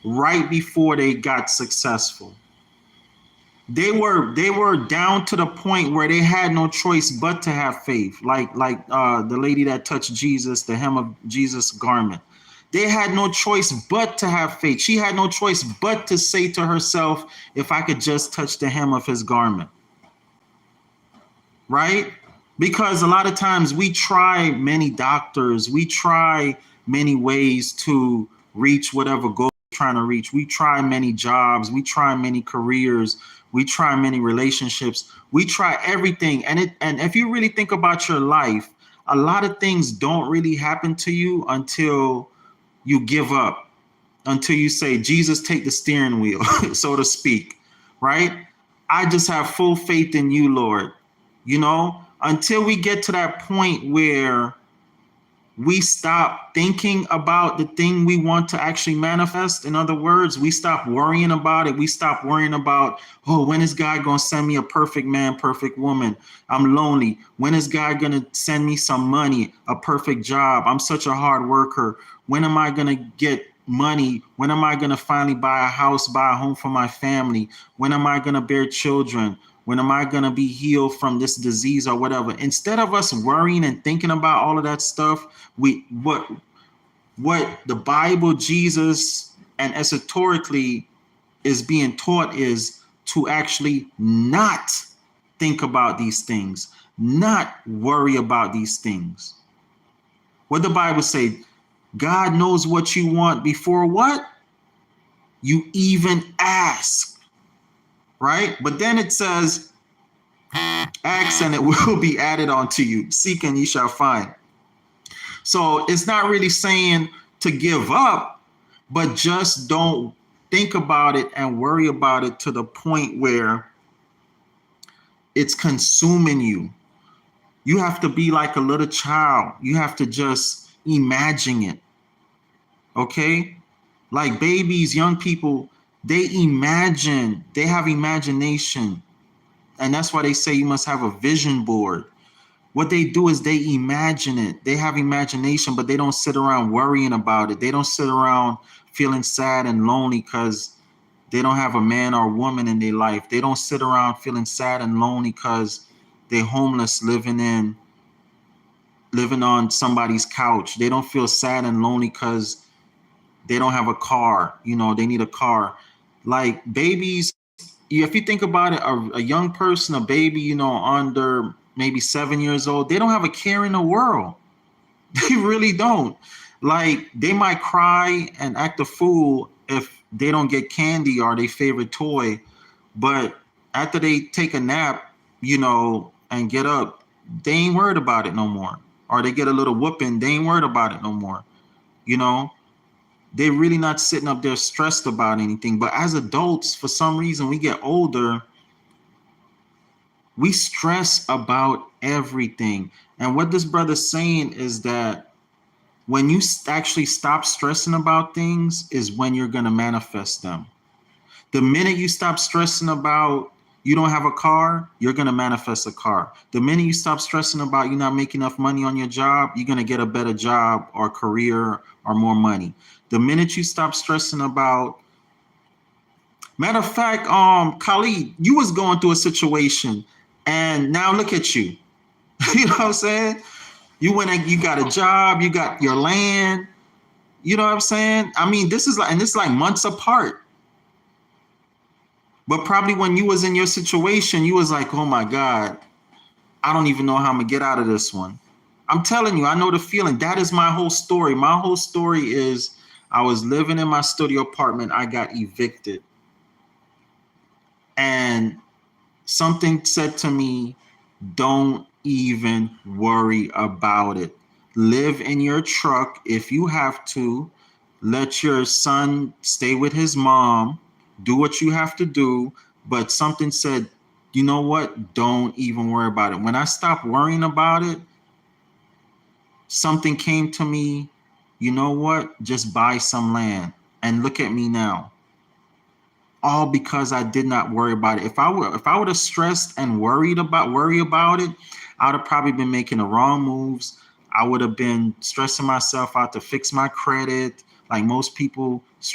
right before they got successful. They were down to the point where they had no choice but to have faith. Like the lady that touched Jesus, the hem of Jesus' garment. They had no choice but to have faith. She had no choice but to say to herself, if I could just touch the hem of his garment. Right? Because a lot of times we try many doctors, we try many ways to reach whatever goal we're trying to reach. We try many jobs, we try many careers, we try many relationships, we try everything. And if you really think about your life, a lot of things don't really happen to you until you give up, until you say, Jesus, take the steering wheel, so to speak, right? I just have full faith in you, Lord. Until we get to that point where we stop thinking about the thing we want to actually manifest. In other words, we stop worrying about it. We stop worrying about, oh, when is God going to send me a perfect man, perfect woman? I'm lonely. When is God going to send me some money, a perfect job? I'm such a hard worker. When am I going to get money? When am I going to finally buy a house, buy a home for my family? When am I going to bear children? When am I going to be healed from this disease or whatever? Instead of us worrying and thinking about all of that stuff, what the Bible, Jesus, and esoterically is being taught is to actually not think about these things, not worry about these things. What the Bible say? God knows what you want before what? You even ask. Right? But then it says, ask and it will be added unto you. Seek and ye shall find. So it's not really saying to give up, but just don't think about it and worry about it to the point where it's consuming you. You have to be like a little child. You have to just imagine it. Okay? Like babies, young people, they imagine, they have imagination. And that's why they say you must have a vision board. What they do is they imagine it. They have imagination, but they don't sit around worrying about it. They don't sit around feeling sad and lonely because they don't have a man or woman in their life. They don't sit around feeling sad and lonely because they're homeless living on somebody's couch. They don't feel sad and lonely because they don't have a car. They need a car. Like babies, if you think about it, a young person, a baby, under maybe 7 years old, they don't have a care in the world. They really don't. Like they might cry and act a fool if they don't get candy or their favorite toy. But after they take a nap, and get up, they ain't worried about it no more. Or they get a little whooping, they ain't worried about it no more. They're really not sitting up there stressed about anything. But as adults, for some reason, we get older, we stress about everything. And what this brother's saying is that when you actually stop stressing about things is when you're going to manifest them. The minute you stop stressing about you don't have a car, you're going to manifest a car. The minute you stop stressing about you not making enough money on your job, you're going to get a better job or career or more money. The minute you stop stressing about, matter of fact, Khalid, you was going through a situation and now look at you. You know what I'm saying? You went and you got a job, you got your land. You know what I'm saying? I mean, this is like months apart. But probably when you was in your situation, you was like, oh my God, I don't even know how I'm gonna get out of this one. I'm telling you, I know the feeling. That is my whole story. My whole story is I was living in my studio apartment. I got evicted. And something said to me, don't even worry about it. Live in your truck if you have to. Let your son stay with his mom. Do what you have to do. But something said, you know what? Don't even worry about it. When I stopped worrying about it, something came to me, you know what? Just buy some land. And look at me now. All because I did not worry about it. If I would have stressed and worry about it, I would have probably been making the wrong moves. I would have been stressing myself out to fix my credit. Like most people stress